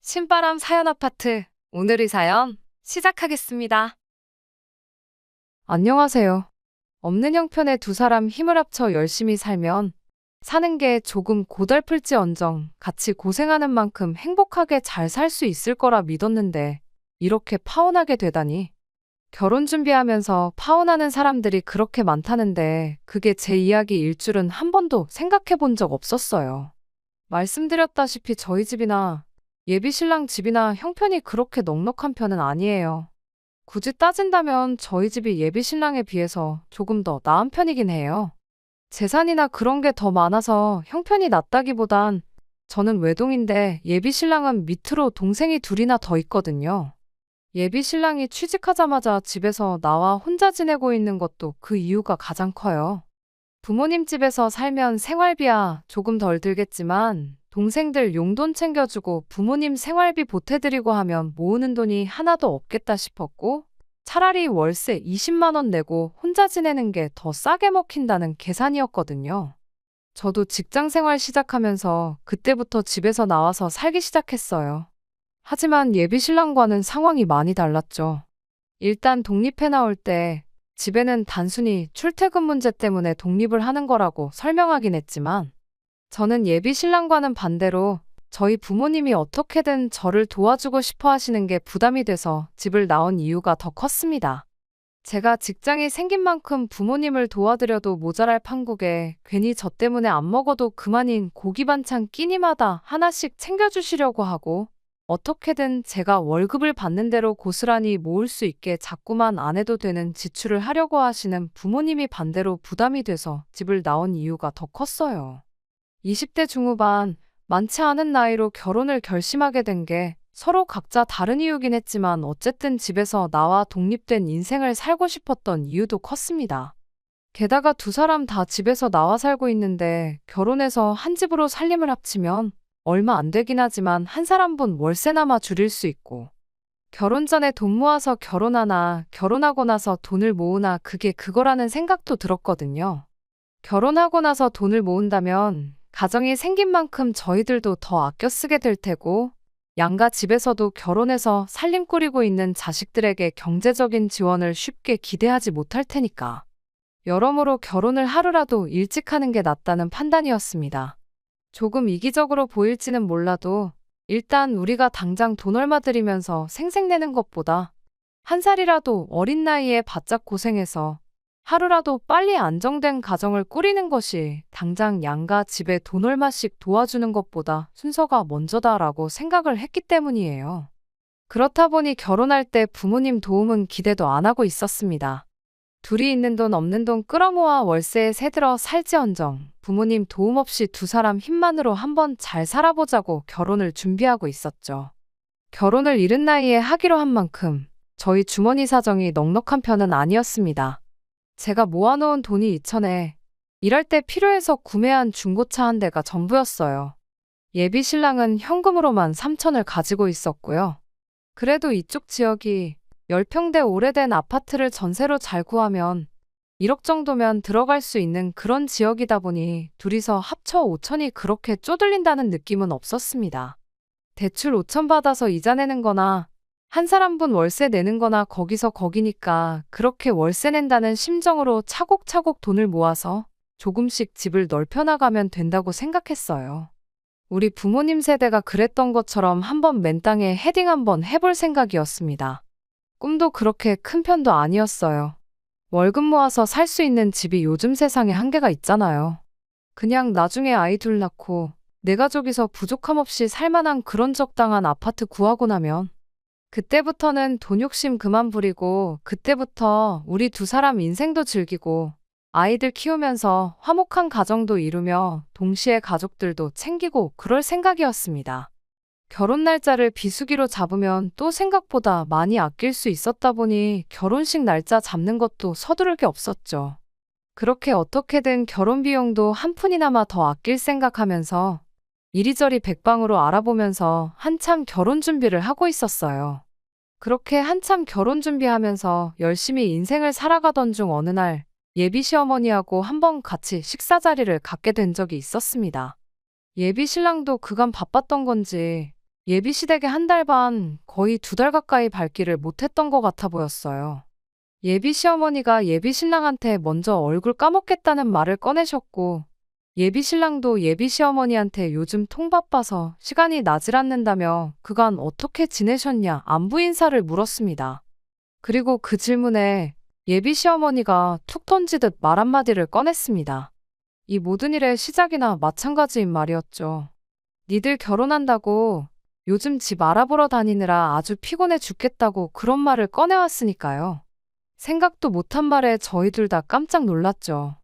신바람 사연 아파트. 오늘의 사연 시작하겠습니다. 안녕하세요. 없는 형편에 두 사람 힘을 합쳐 열심히 살면 사는 게 조금 고달플지언정 같이 고생하는 만큼 행복하게 잘 살 수 있을 거라 믿었는데 이렇게 파혼하게 되다니. 결혼 준비하면서 파혼하는 사람들이 그렇게 많다는데 그게 제 이야기일 줄은 한 번도 생각해 본 적 없었어요. 말씀드렸다시피 저희 집이나 예비 신랑 집이나 형편이 그렇게 넉넉한 편은 아니에요. 굳이 따진다면 저희 집이 예비 신랑에 비해서 조금 더 나은 편이긴 해요. 재산이나 그런 게 더 많아서 형편이 낫다기보단 저는 외동인데 예비 신랑은 밑으로 동생이 둘이나 더 있거든요. 예비 신랑이 취직하자마자 집에서 나와 혼자 지내고 있는 것도 그 이유가 가장 커요. 부모님 집에서 살면 생활비야 조금 덜 들겠지만 동생들 용돈 챙겨주고 부모님 생활비 보태드리고 하면 모으는 돈이 하나도 없겠다 싶었고 차라리 월세 20만 원 내고 혼자 지내는 게 더 싸게 먹힌다는 계산이었거든요. 저도 직장 생활 시작하면서 그때부터 집에서 나와서 살기 시작했어요. 하지만 예비 신랑과는 상황이 많이 달랐죠. 일단 독립해 나올 때 집에는 단순히 출퇴근 문제 때문에 독립을 하는 거라고 설명하긴 했지만 저는 예비 신랑과는 반대로 저희 부모님이 어떻게든 저를 도와주고 싶어 하시는 게 부담이 돼서 집을 나온 이유가 더 컸습니다. 제가 직장이 생긴 만큼 부모님을 도와드려도 모자랄 판국에 괜히 저 때문에 안 먹어도 그만인 고기 반찬 끼니마다 하나씩 챙겨주시려고 하고 어떻게든 제가 월급을 받는 대로 고스란히 모을 수 있게 자꾸만 안 해도 되는 지출을 하려고 하시는 부모님이 반대로 부담이 돼서 집을 나온 이유가 더 컸어요. 20대 중후반, 많지 않은 나이로 결혼을 결심하게 된 게 서로 각자 다른 이유긴 했지만 어쨌든 집에서 나와 독립된 인생을 살고 싶었던 이유도 컸습니다. 게다가 두 사람 다 집에서 나와 살고 있는데 결혼해서 한 집으로 살림을 합치면 얼마 안 되긴 하지만 한 사람분 월세나마 줄일 수 있고 결혼 전에 돈 모아서 결혼하나 결혼하고 나서 돈을 모으나 그게 그거라는 생각도 들었거든요. 결혼하고 나서 돈을 모은다면 가정이 생긴 만큼 저희들도 더 아껴 쓰게 될 테고 양가 집에서도 결혼해서 살림 꾸리고 있는 자식들에게 경제적인 지원을 쉽게 기대하지 못할 테니까. 여러모로 결혼을 하루라도 일찍 하는 게 낫다는 판단이었습니다. 조금 이기적으로 보일지는 몰라도 일단 우리가 당장 돈 얼마 들이면서 생색내는 것보다 한 살이라도 어린 나이에 바짝 고생해서 하루라도 빨리 안정된 가정을 꾸리는 것이 당장 양가 집에 돈 얼마씩 도와주는 것보다 순서가 먼저다라고 생각을 했기 때문이에요. 그렇다 보니 결혼할 때 부모님 도움은 기대도 안 하고 있었습니다. 둘이 있는 돈 없는 돈 끌어모아 월세에 새들어 살지언정 부모님 도움 없이 두 사람 힘만으로 한번 잘 살아보자고 결혼을 준비하고 있었죠. 결혼을 이른 나이에 하기로 한 만큼 저희 주머니 사정이 넉넉한 편은 아니었습니다. 제가 모아놓은 돈이 2천에 일할 때 필요해서 구매한 중고차 한 대가 전부였어요. 예비 신랑은 현금으로만 3천을 가지고 있었고요. 그래도 이쪽 지역이 10평대 오래된 아파트를 전세로 잘 구하면 1억 정도면 들어갈 수 있는 그런 지역이다 보니 둘이서 합쳐 5천이 그렇게 쪼들린다는 느낌은 없었습니다. 대출 5천 받아서 이자 내는 거나 한 사람분 월세 내는 거나 거기서 거기니까 그렇게 월세 낸다는 심정으로 차곡차곡 돈을 모아서 조금씩 집을 넓혀나가면 된다고 생각했어요. 우리 부모님 세대가 그랬던 것처럼 한번 맨 땅에 헤딩 한번 해볼 생각이었습니다. 꿈도 그렇게 큰 편도 아니었어요. 월급 모아서 살 수 있는 집이 요즘 세상에 한계가 있잖아요. 그냥 나중에 아이 둘 낳고 내 가족이서 부족함 없이 살만한 그런 적당한 아파트 구하고 나면 그때부터는 돈 욕심 그만 부리고 그때부터 우리 두 사람 인생도 즐기고 아이들 키우면서 화목한 가정도 이루며 동시에 가족들도 챙기고 그럴 생각이었습니다. 결혼 날짜를 비수기로 잡으면 또 생각보다 많이 아낄 수 있었다 보니 결혼식 날짜 잡는 것도 서두를 게 없었죠. 그렇게 어떻게든 결혼 비용도 한 푼이나마 더 아낄 생각하면서 이리저리 백방으로 알아보면서 한참 결혼 준비를 하고 있었어요. 그렇게 한참 결혼 준비하면서 열심히 인생을 살아가던 중 어느 날 예비 시어머니하고 한번 같이 식사 자리를 갖게 된 적이 있었습니다. 예비 신랑도 그간 바빴던 건지 예비 시댁에 한 달 반, 거의 2달 가까이 발길을 못했던 것 같아 보였어요. 예비 시어머니가 예비 신랑한테 먼저 얼굴 까먹겠다는 말을 꺼내셨고, 예비 신랑도 예비 시어머니한테 요즘 통 바빠서 시간이 나질 않는다며 그간 어떻게 지내셨냐 안부 인사를 물었습니다. 그리고 그 질문에 예비 시어머니가 툭 던지듯 말 한마디를 꺼냈습니다. 이 모든 일의 시작이나 마찬가지인 말이었죠. 니들 결혼한다고 요즘 집 알아보러 다니느라 아주 피곤해 죽겠다고 그런 말을 꺼내왔으니까요. 생각도 못한 말에 저희 둘 다 깜짝 놀랐죠.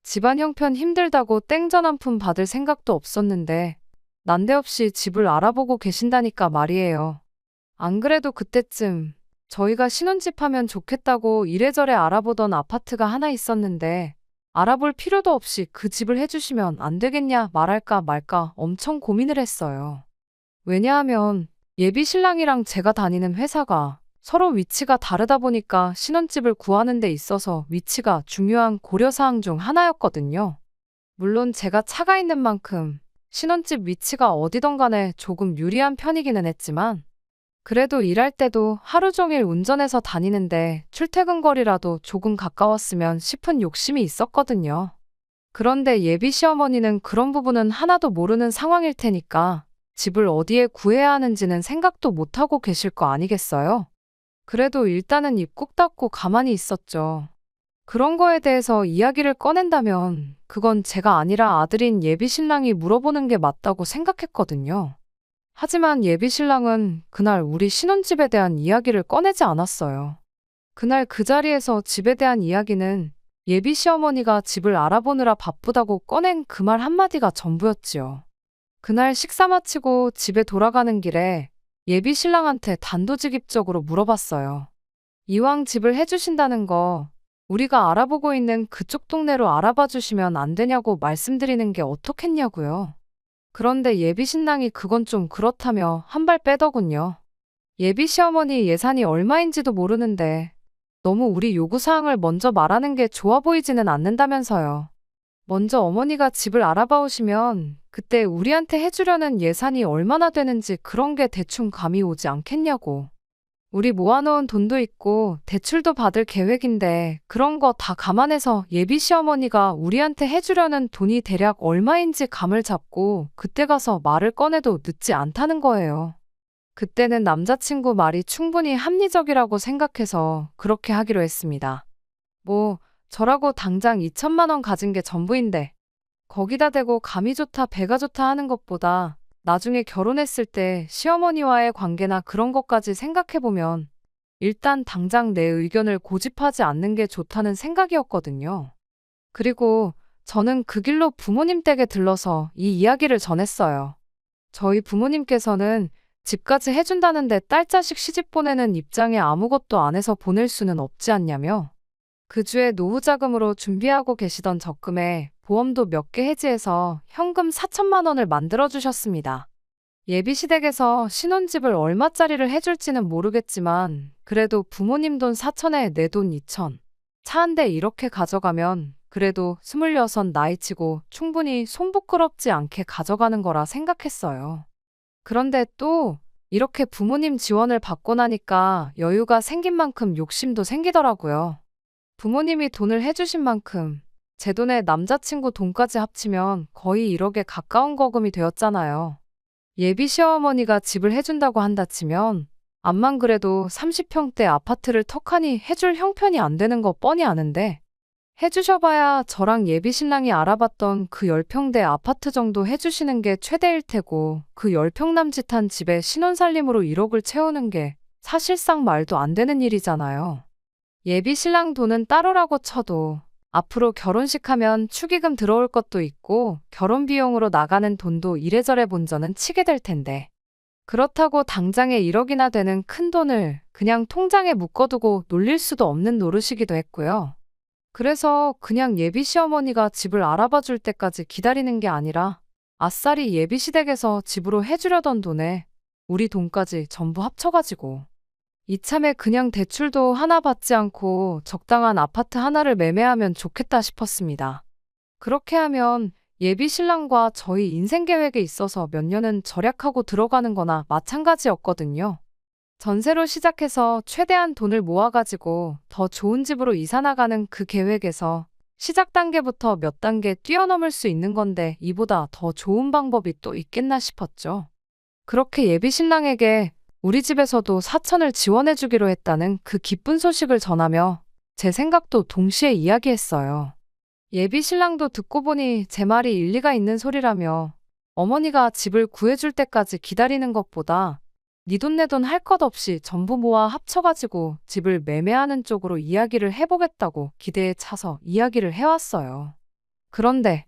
집안 형편 힘들다고 땡전 한 푼 받을 생각도 없었는데 난데없이 집을 알아보고 계신다니까 말이에요. 안 그래도 그때쯤 저희가 신혼집 하면 좋겠다고 이래저래 알아보던 아파트가 하나 있었는데 알아볼 필요도 없이 그 집을 해주시면 안 되겠냐 말할까 말까 엄청 고민을 했어요. 왜냐하면 예비 신랑이랑 제가 다니는 회사가 서로 위치가 다르다 보니까 신혼집을 구하는 데 있어서 위치가 중요한 고려사항 중 하나였거든요. 물론 제가 차가 있는 만큼 신혼집 위치가 어디든 간에 조금 유리한 편이기는 했지만 그래도 일할 때도 하루 종일 운전해서 다니는데 출퇴근 거리라도 조금 가까웠으면 싶은 욕심이 있었거든요. 그런데 예비 시어머니는 그런 부분은 하나도 모르는 상황일 테니까 집을 어디에 구해야 하는지는 생각도 못하고 계실 거 아니겠어요? 그래도 일단은 입 꾹 닫고 가만히 있었죠. 그런 거에 대해서 이야기를 꺼낸다면 그건 제가 아니라 아들인 예비 신랑이 물어보는 게 맞다고 생각했거든요. 하지만 예비 신랑은 그날 우리 신혼집에 대한 이야기를 꺼내지 않았어요. 그날 그 자리에서 집에 대한 이야기는 예비 시어머니가 집을 알아보느라 바쁘다고 꺼낸 그 말 한마디가 전부였지요. 그날 식사 마치고 집에 돌아가는 길에 예비 신랑한테 단도직입적으로 물어봤어요. 이왕 집을 해주신다는 거 우리가 알아보고 있는 그쪽 동네로 알아봐 주시면 안 되냐고 말씀드리는 게 어떻겠냐고요. 그런데 예비 신랑이 그건 좀 그렇다며 한 발 빼더군요. 예비 시어머니 예산이 얼마인지도 모르는데 너무 우리 요구사항을 먼저 말하는 게 좋아 보이지는 않는다면서요. 먼저 어머니가 집을 알아봐 오시면 그때 우리한테 해주려는 예산이 얼마나 되는지 그런 게 대충 감이 오지 않겠냐고. 우리 모아놓은 돈도 있고 대출도 받을 계획인데 그런 거 다 감안해서 예비 시어머니가 우리한테 해주려는 돈이 대략 얼마인지 감을 잡고 그때 가서 말을 꺼내도 늦지 않다는 거예요. 그때는 남자친구 말이 충분히 합리적이라고 생각해서 그렇게 하기로 했습니다. 뭐 저라고 당장 2천만 원 가진 게 전부인데 거기다 대고 감이 좋다 배가 좋다 하는 것보다 나중에 결혼했을 때 시어머니와의 관계나 그런 것까지 생각해보면 일단 당장 내 의견을 고집하지 않는 게 좋다는 생각이었거든요. 그리고 저는 그 길로 부모님 댁에 들러서 이 이야기를 전했어요. 저희 부모님께서는 집까지 해준다는데 딸 자식 시집 보내는 입장에 아무것도 안 해서 보낼 수는 없지 않냐며 그 주에 노후 자금으로 준비하고 계시던 적금에 보험도 몇 개 해지해서 현금 4천만 원을 만들어 주셨습니다. 예비 시댁에서 신혼집을 얼마짜리를 해줄지는 모르겠지만 그래도 부모님 돈 4천에 내 돈 2천. 차 한 대 이렇게 가져가면 그래도 26 나이치고 충분히 손 부끄럽지 않게 가져가는 거라 생각했어요. 그런데 또 이렇게 부모님 지원을 받고 나니까 여유가 생긴 만큼 욕심도 생기더라고요. 부모님이 돈을 해주신 만큼 제 돈에 남자친구 돈까지 합치면 거의 1억에 가까운 거금이 되었잖아요. 예비 시어머니가 집을 해준다고 한다 치면 암만 그래도 30평대 아파트를 턱하니 해줄 형편이 안 되는 거 뻔히 아는데 해주셔봐야 저랑 예비 신랑이 알아봤던 그 10평대 아파트 정도 해주시는 게 최대일 테고 그 10평 남짓한 집에 신혼살림으로 1억을 채우는 게 사실상 말도 안 되는 일이잖아요. 예비 신랑 돈은 따로라고 쳐도 앞으로 결혼식 하면 축의금 들어올 것도 있고 결혼 비용으로 나가는 돈도 이래저래 본전은 치게 될 텐데 그렇다고 당장에 1억이나 되는 큰 돈을 그냥 통장에 묶어두고 놀릴 수도 없는 노릇이기도 했고요. 그래서 그냥 예비 시어머니가 집을 알아봐 줄 때까지 기다리는 게 아니라 아싸리 예비 시댁에서 집으로 해주려던 돈에 우리 돈까지 전부 합쳐가지고 이참에 그냥 대출도 하나 받지 않고 적당한 아파트 하나를 매매하면 좋겠다 싶었습니다. 그렇게 하면 예비 신랑과 저희 인생 계획에 있어서 몇 년은 절약하고 들어가는 거나 마찬가지였거든요. 전세로 시작해서 최대한 돈을 모아가지고 더 좋은 집으로 이사 나가는 그 계획에서 시작 단계부터 몇 단계 뛰어넘을 수 있는 건데 이보다 더 좋은 방법이 또 있겠나 싶었죠. 그렇게 예비 신랑에게 우리 집에서도 4천을 지원해주기로 했다는 그 기쁜 소식을 전하며 제 생각도 동시에 이야기했어요. 예비 신랑도 듣고 보니 제 말이 일리가 있는 소리라며 어머니가 집을 구해줄 때까지 기다리는 것보다 네 돈 내 돈 할 것 없이 전부 모아 합쳐가지고 집을 매매하는 쪽으로 이야기를 해보겠다고 기대에 차서 이야기를 해왔어요. 그런데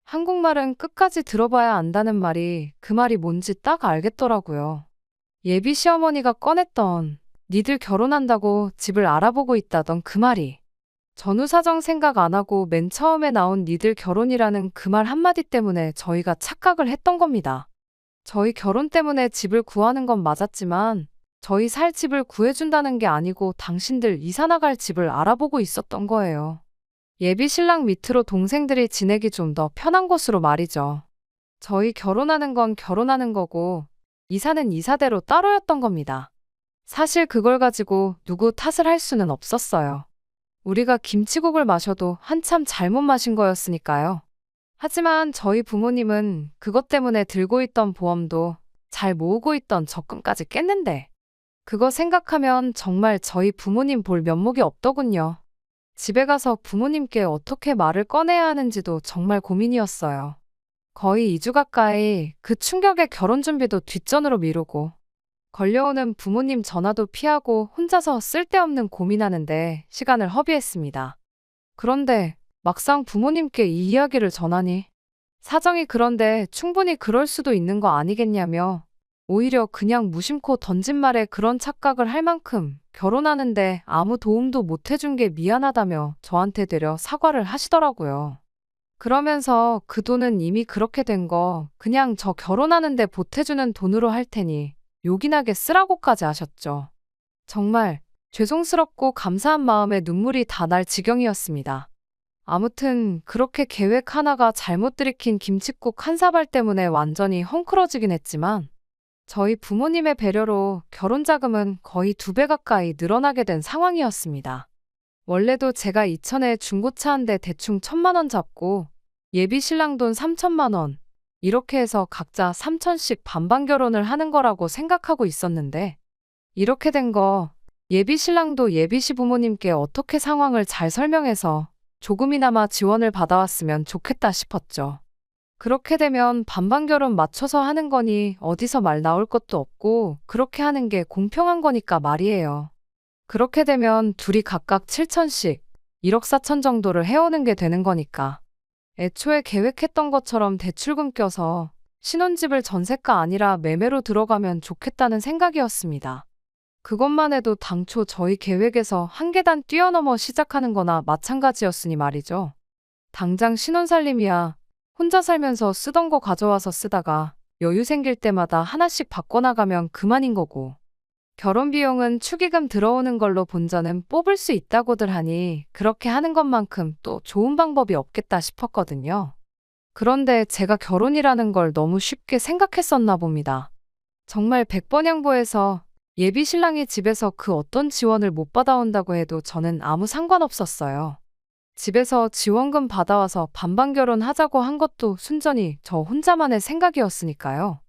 한국말은 끝까지 들어봐야 안다는 말이 그 말이 뭔지 딱 알겠더라고요. 예비 시어머니가 꺼냈던 니들 결혼한다고 집을 알아보고 있다던 그 말이 전후 사정 생각 안 하고 맨 처음에 나온 니들 결혼이라는 그 말 한마디 때문에 저희가 착각을 했던 겁니다. 저희 결혼 때문에 집을 구하는 건 맞았지만 저희 살 집을 구해준다는 게 아니고 당신들 이사 나갈 집을 알아보고 있었던 거예요. 예비 신랑 밑으로 동생들이 지내기 좀 더 편한 곳으로 말이죠. 저희 결혼하는 건 결혼하는 거고 이사는 이사대로 따로였던 겁니다. 사실 그걸 가지고 누구 탓을 할 수는 없었어요. 우리가 김치국을 마셔도 한참 잘못 마신 거였으니까요. 하지만 저희 부모님은 그것 때문에 들고 있던 보험도 잘 모으고 있던 적금까지 깼는데 그거 생각하면 정말 저희 부모님 볼 면목이 없더군요. 집에 가서 부모님께 어떻게 말을 꺼내야 하는지도 정말 고민이었어요. 거의 2주 가까이 그 충격에 결혼 준비도 뒷전으로 미루고 걸려오는 부모님 전화도 피하고 혼자서 쓸데없는 고민하는데 시간을 허비했습니다. 그런데 막상 부모님께 이 이야기를 전하니 사정이 그런데 충분히 그럴 수도 있는 거 아니겠냐며 오히려 그냥 무심코 던진 말에 그런 착각을 할 만큼 결혼하는데 아무 도움도 못 해준 게 미안하다며 저한테 되려 사과를 하시더라고요. 그러면서 그 돈은 이미 그렇게 된 거 그냥 저 결혼하는데 보태주는 돈으로 할 테니 요긴하게 쓰라고까지 하셨죠. 정말 죄송스럽고 감사한 마음에 눈물이 다 날 지경이었습니다. 아무튼 그렇게 계획 하나가 잘못 들이킨 김칫국 한 사발 때문에 완전히 헝클어지긴 했지만 저희 부모님의 배려로 결혼 자금은 거의 2배 가까이 늘어나게 된 상황이었습니다. 원래도 제가 이천에 중고차 한 대 대충 1,000만 원 잡고 예비 신랑 돈 3천만 원 이렇게 해서 각자 3천씩 반반 결혼을 하는 거라고 생각하고 있었는데 이렇게 된 거 예비 신랑도 예비 시부모님께 어떻게 상황을 잘 설명해서 조금이나마 지원을 받아왔으면 좋겠다 싶었죠. 그렇게 되면 반반 결혼 맞춰서 하는 거니 어디서 말 나올 것도 없고 그렇게 하는 게 공평한 거니까 말이에요. 그렇게 되면 둘이 각각 7천씩 1억 4천 정도를 해오는 게 되는 거니까. 애초에 계획했던 것처럼 대출금 껴서 신혼집을 전세가 아니라 매매로 들어가면 좋겠다는 생각이었습니다. 그것만 해도 당초 저희 계획에서 한 계단 뛰어넘어 시작하는 거나 마찬가지였으니 말이죠. 당장 신혼살림이야 혼자 살면서 쓰던 거 가져와서 쓰다가 여유 생길 때마다 하나씩 바꿔나가면 그만인 거고 결혼 비용은 축의금 들어오는 걸로 본전은 뽑을 수 있다고들 하니 그렇게 하는 것만큼 또 좋은 방법이 없겠다 싶었거든요. 그런데 제가 결혼이라는 걸 너무 쉽게 생각했었나 봅니다. 정말 백번양보해서 예비 신랑이 집에서 그 어떤 지원을 못 받아온다고 해도 저는 아무 상관없었어요. 집에서 지원금 받아와서 반반 결혼하자고 한 것도 순전히 저 혼자만의 생각이었으니까요.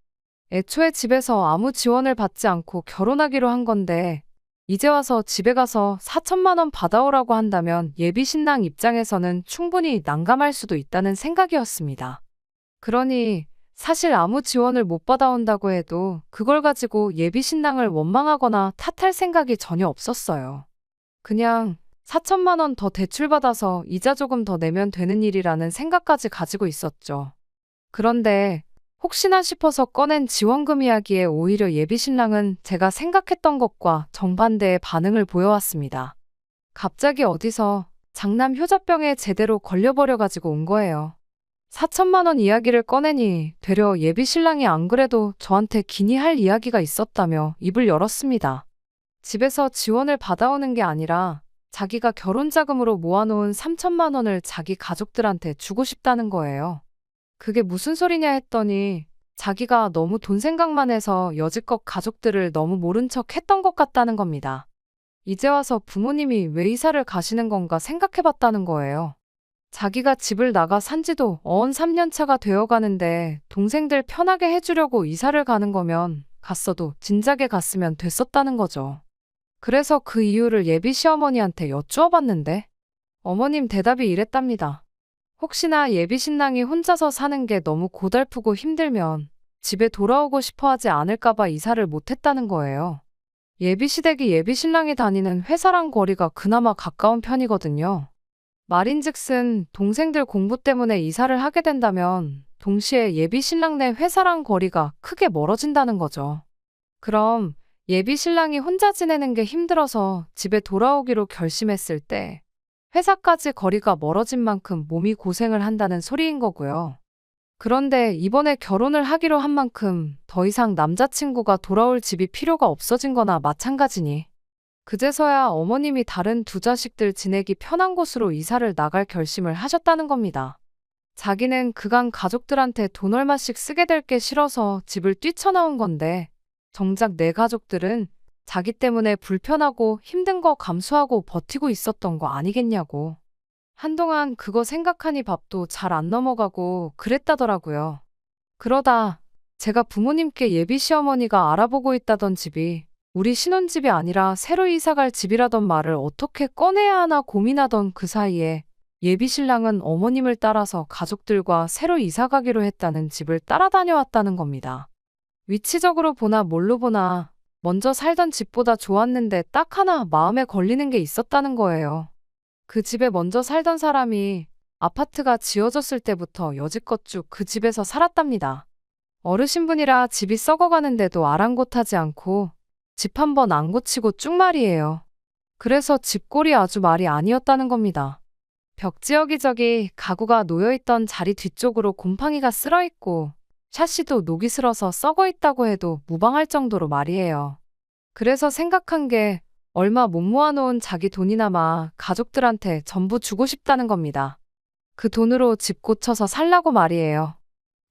애초에 집에서 아무 지원을 받지 않고 결혼하기로 한 건데 이제 와서 집에 가서 4천만 원 받아오라고 한다면 예비 신랑 입장에서는 충분히 난감할 수도 있다는 생각이었습니다. 그러니 사실 아무 지원을 못 받아온다고 해도 그걸 가지고 예비 신랑을 원망하거나 탓할 생각이 전혀 없었어요. 그냥 4천만 원 더 대출받아서 이자 조금 더 내면 되는 일이라는 생각까지 가지고 있었죠. 그런데 혹시나 싶어서 꺼낸 지원금 이야기에 오히려 예비 신랑은 제가 생각했던 것과 정반대의 반응을 보여왔습니다. 갑자기 어디서 장남 효자병에 제대로 걸려버려가지고 온 거예요. 4천만 원 이야기를 꺼내니 되려 예비 신랑이 안 그래도 저한테 기니 할 이야기가 있었다며 입을 열었습니다. 집에서 지원을 받아오는 게 아니라 자기가 결혼 자금으로 모아놓은 3천만 원을 자기 가족들한테 주고 싶다는 거예요. 그게 무슨 소리냐 했더니 자기가 너무 돈 생각만 해서 여지껏 가족들을 너무 모른 척 했던 것 같다는 겁니다. 이제 와서 부모님이 왜 이사를 가시는 건가 생각해 봤다는 거예요. 자기가 집을 나가 산 지도 어언 3년 차가 되어 가는데 동생들 편하게 해주려고 이사를 가는 거면 갔어도 진작에 갔으면 됐었다는 거죠. 그래서 그 이유를 예비 시어머니한테 여쭈어 봤는데 어머님 대답이 이랬답니다. 혹시나 예비 신랑이 혼자서 사는 게 너무 고달프고 힘들면 집에 돌아오고 싶어 하지 않을까봐 이사를 못했다는 거예요. 예비 시댁이 예비 신랑이 다니는 회사랑 거리가 그나마 가까운 편이거든요. 말인즉슨 동생들 공부 때문에 이사를 하게 된다면 동시에 예비 신랑 네 회사랑 거리가 크게 멀어진다는 거죠. 그럼 예비 신랑이 혼자 지내는 게 힘들어서 집에 돌아오기로 결심했을 때 회사까지 거리가 멀어진 만큼 몸이 고생을 한다는 소리인 거고요. 그런데 이번에 결혼을 하기로 한 만큼 더 이상 남자친구가 돌아올 집이 필요가 없어진 거나 마찬가지니 그제서야 어머님이 다른 두 자식들 지내기 편한 곳으로 이사를 나갈 결심을 하셨다는 겁니다. 자기는 그간 가족들한테 돈 얼마씩 쓰게 될 게 싫어서 집을 뛰쳐나온 건데 정작 내 가족들은 자기 때문에 불편하고 힘든 거 감수하고 버티고 있었던 거 아니겠냐고. 한동안 그거 생각하니 밥도 잘 안 넘어가고 그랬다더라고요. 그러다 제가 부모님께 예비 시어머니가 알아보고 있다던 집이 우리 신혼집이 아니라 새로 이사갈 집이라던 말을 어떻게 꺼내야 하나 고민하던 그 사이에 예비 신랑은 어머님을 따라서 가족들과 새로 이사가기로 했다는 집을 따라다녀왔다는 겁니다. 위치적으로 보나 뭘로 보나 먼저 살던 집보다 좋았는데 딱 하나 마음에 걸리는 게 있었다는 거예요. 그 집에 먼저 살던 사람이 아파트가 지어졌을 때부터 여지껏 쭉 그 집에서 살았답니다. 어르신분이라 집이 썩어가는데도 아랑곳하지 않고 집 한 번 안 고치고 쭉 말이에요. 그래서 집골이 아주 말이 아니었다는 겁니다. 벽지 여기저기 가구가 놓여있던 자리 뒤쪽으로 곰팡이가 쓸어있고 샤시도 녹이 슬어서 썩어있다고 해도 무방할 정도로 말이에요. 그래서 생각한 게 얼마 못 모아놓은 자기 돈이나마 가족들한테 전부 주고 싶다는 겁니다. 그 돈으로 집 고쳐서 살라고 말이에요.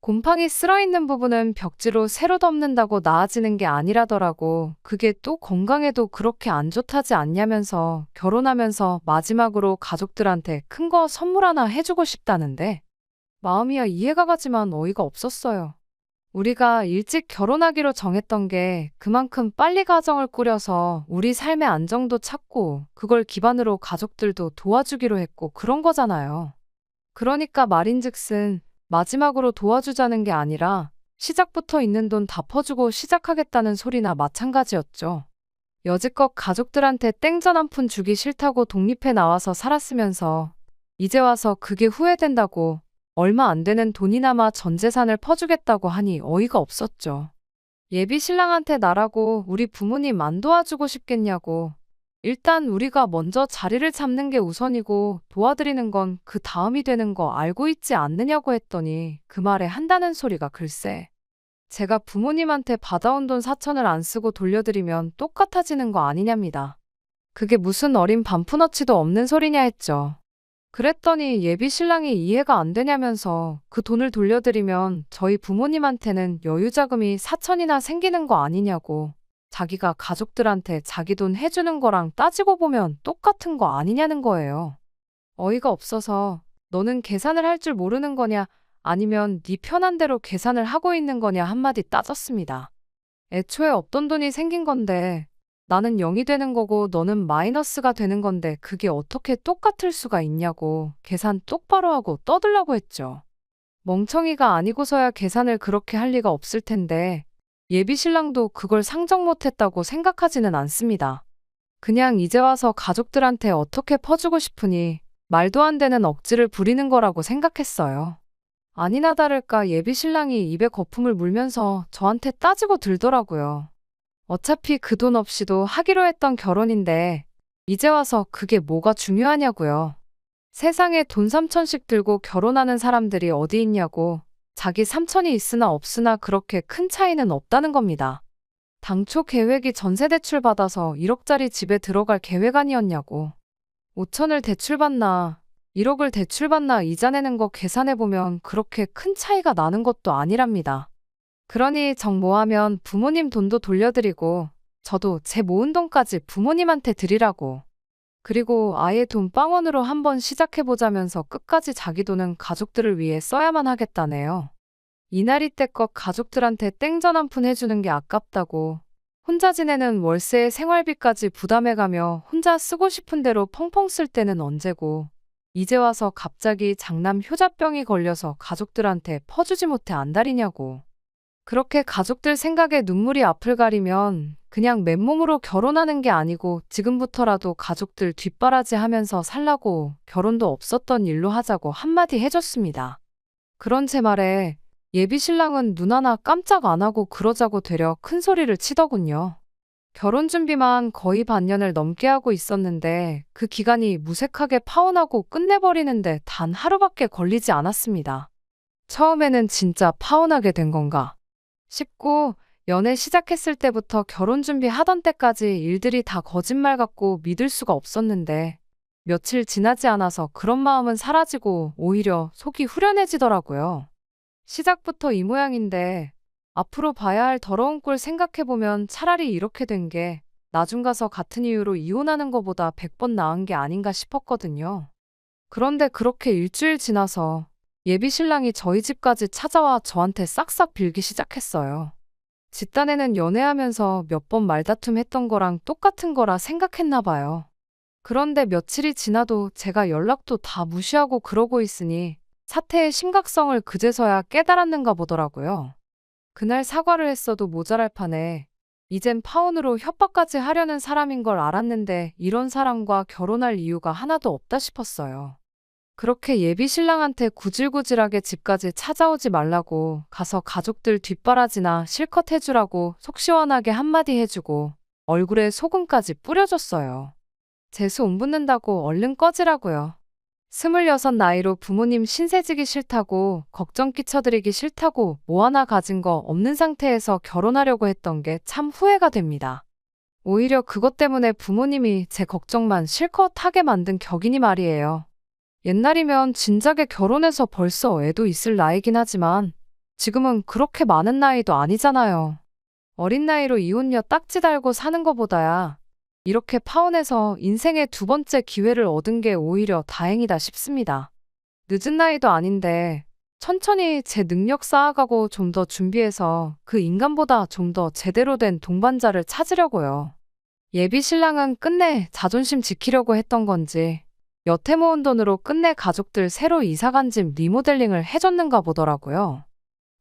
곰팡이 쓸어있는 부분은 벽지로 새로 덮는다고 나아지는 게 아니라더라고. 그게 또 건강에도 그렇게 안 좋다지 않냐면서 결혼하면서 마지막으로 가족들한테 큰 거 선물 하나 해주고 싶다는데 마음이야 이해가 가지만 어이가 없었어요. 우리가 일찍 결혼하기로 정했던 게 그만큼 빨리 가정을 꾸려서 우리 삶의 안정도 찾고 그걸 기반으로 가족들도 도와주기로 했고 그런 거잖아요. 그러니까 말인즉슨 마지막으로 도와주자는 게 아니라 시작부터 있는 돈 다 퍼주고 시작하겠다는 소리나 마찬가지였죠. 여지껏 가족들한테 땡전 한 푼 주기 싫다고 독립해 나와서 살았으면서 이제 와서 그게 후회된다고 얼마 안 되는 돈이나마 전 재산을 퍼주겠다고 하니 어이가 없었죠. 예비 신랑한테 나라고 우리 부모님 안 도와주고 싶겠냐고. 일단 우리가 먼저 자리를 잡는 게 우선이고 도와드리는 건 그 다음이 되는 거 알고 있지 않느냐고 했더니 그 말에 한다는 소리가 글쎄. 제가 부모님한테 받아온 돈 4천을 안 쓰고 돌려드리면 똑같아지는 거 아니냐입니다. 그게 무슨 어린 반푼어치도 없는 소리냐 했죠. 그랬더니 예비 신랑이 이해가 안 되냐면서 그 돈을 돌려드리면 저희 부모님한테는 여유자금이 4천이나 생기는 거 아니냐고. 자기가 가족들한테 자기 돈 해주는 거랑 따지고 보면 똑같은 거 아니냐는 거예요. 어이가 없어서 너는 계산을 할 줄 모르는 거냐 아니면 네 편한 대로 계산을 하고 있는 거냐 한마디 따졌습니다. 애초에 없던 돈이 생긴 건데 나는 0이 되는 거고 너는 마이너스가 되는 건데 그게 어떻게 똑같을 수가 있냐고 계산 똑바로 하고 떠들라고 했죠. 멍청이가 아니고서야 계산을 그렇게 할 리가 없을 텐데 예비 신랑도 그걸 상정 못했다고 생각하지는 않습니다. 그냥 이제 와서 가족들한테 어떻게 퍼주고 싶으니 말도 안 되는 억지를 부리는 거라고 생각했어요. 아니나 다를까 예비 신랑이 입에 거품을 물면서 저한테 따지고 들더라고요. 어차피 그 돈 없이도 하기로 했던 결혼인데 이제 와서 그게 뭐가 중요하냐고요. 세상에 돈 3천씩 들고 결혼하는 사람들이 어디 있냐고. 자기 3천이 있으나 없으나 그렇게 큰 차이는 없다는 겁니다. 당초 계획이 전세 대출 받아서 1억짜리 집에 들어갈 계획 아니었냐고. 5천을 대출받나 1억을 대출받나 이자 내는 거 계산해보면 그렇게 큰 차이가 나는 것도 아니랍니다. 그러니 정모하면 부모님 돈도 돌려드리고 저도 제 모은 돈까지 부모님한테 드리라고. 그리고 아예 돈 빵원으로 한번 시작해보자면서 끝까지 자기 돈은 가족들을 위해 써야만 하겠다네요. 이날이 때껏 가족들한테 땡전 한 푼 해주는 게 아깝다고, 혼자 지내는 월세에 생활비까지 부담해가며 혼자 쓰고 싶은 대로 펑펑 쓸 때는 언제고, 이제 와서 갑자기 장남 효자병이 걸려서 가족들한테 퍼주지 못해 안달이냐고. 그렇게 가족들 생각에 눈물이 앞을 가리면 그냥 맨몸으로 결혼하는 게 아니고 지금부터라도 가족들 뒷바라지 하면서 살라고 결혼도 없었던 일로 하자고 한마디 해줬습니다. 그런 제 말에 예비 신랑은 눈 하나 깜짝 안 하고 그러자고 되려 큰 소리를 치더군요. 결혼 준비만 거의 반년을 넘게 하고 있었는데 그 기간이 무색하게 파혼하고 끝내버리는데 단 하루밖에 걸리지 않았습니다. 처음에는 진짜 파혼하게 된 건가 싶고, 연애 시작했을 때부터 결혼 준비하던 때까지 일들이 다 거짓말 같고 믿을 수가 없었는데 며칠 지나지 않아서 그런 마음은 사라지고 오히려 속이 후련해지더라고요. 시작부터 이 모양인데 앞으로 봐야 할 더러운 꼴 생각해보면 차라리 이렇게 된 게 나중 가서 같은 이유로 이혼하는 것보다 100번 나은 게 아닌가 싶었거든요. 그런데 그렇게 일주일 지나서 예비 신랑이 저희 집까지 찾아와 저한테 싹싹 빌기 시작했어요. 집단에는 연애하면서 몇 번 말다툼했던 거랑 똑같은 거라 생각했나 봐요. 그런데 며칠이 지나도 제가 연락도 다 무시하고 그러고 있으니 사태의 심각성을 그제서야 깨달았는가 보더라고요. 그날 사과를 했어도 모자랄 판에 이젠 파혼으로 협박까지 하려는 사람인 걸 알았는데 이런 사람과 결혼할 이유가 하나도 없다 싶었어요. 그렇게 예비 신랑한테 구질구질하게 집까지 찾아오지 말라고 가서 가족들 뒷바라지나 실컷 해주라고 속 시원하게 한마디 해주고 얼굴에 소금까지 뿌려줬어요. 재수 온 붙는다고 얼른 꺼지라고요. 26 나이로 부모님 신세지기 싫다고, 걱정 끼쳐드리기 싫다고 뭐 하나 가진 거 없는 상태에서 결혼하려고 했던 게 참 후회가 됩니다. 오히려 그것 때문에 부모님이 제 걱정만 실컷 하게 만든 격이니 말이에요. 옛날이면 진작에 결혼해서 벌써 애도 있을 나이긴 하지만 지금은 그렇게 많은 나이도 아니잖아요. 어린 나이로 이혼녀 딱지 달고 사는 것보다야 이렇게 파혼해서 인생의 두 번째 기회를 얻은 게 오히려 다행이다 싶습니다. 늦은 나이도 아닌데 천천히 제 능력 쌓아가고 좀 더 준비해서 그 인간보다 좀 더 제대로 된 동반자를 찾으려고요. 예비 신랑은 끝내 자존심 지키려고 했던 건지 여태 모은 돈으로 끝내 가족들 새로 이사간 집 리모델링을 해줬는가 보더라고요.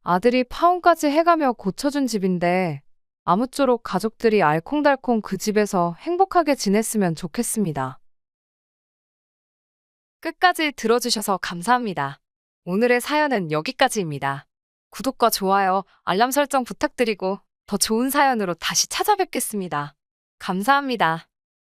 아들이 파혼까지 해가며 고쳐준 집인데 아무쪼록 가족들이 알콩달콩 그 집에서 행복하게 지냈으면 좋겠습니다. 끝까지 들어주셔서 감사합니다. 오늘의 사연은 여기까지입니다. 구독과 좋아요, 알람 설정 부탁드리고 더 좋은 사연으로 다시 찾아뵙겠습니다. 감사합니다.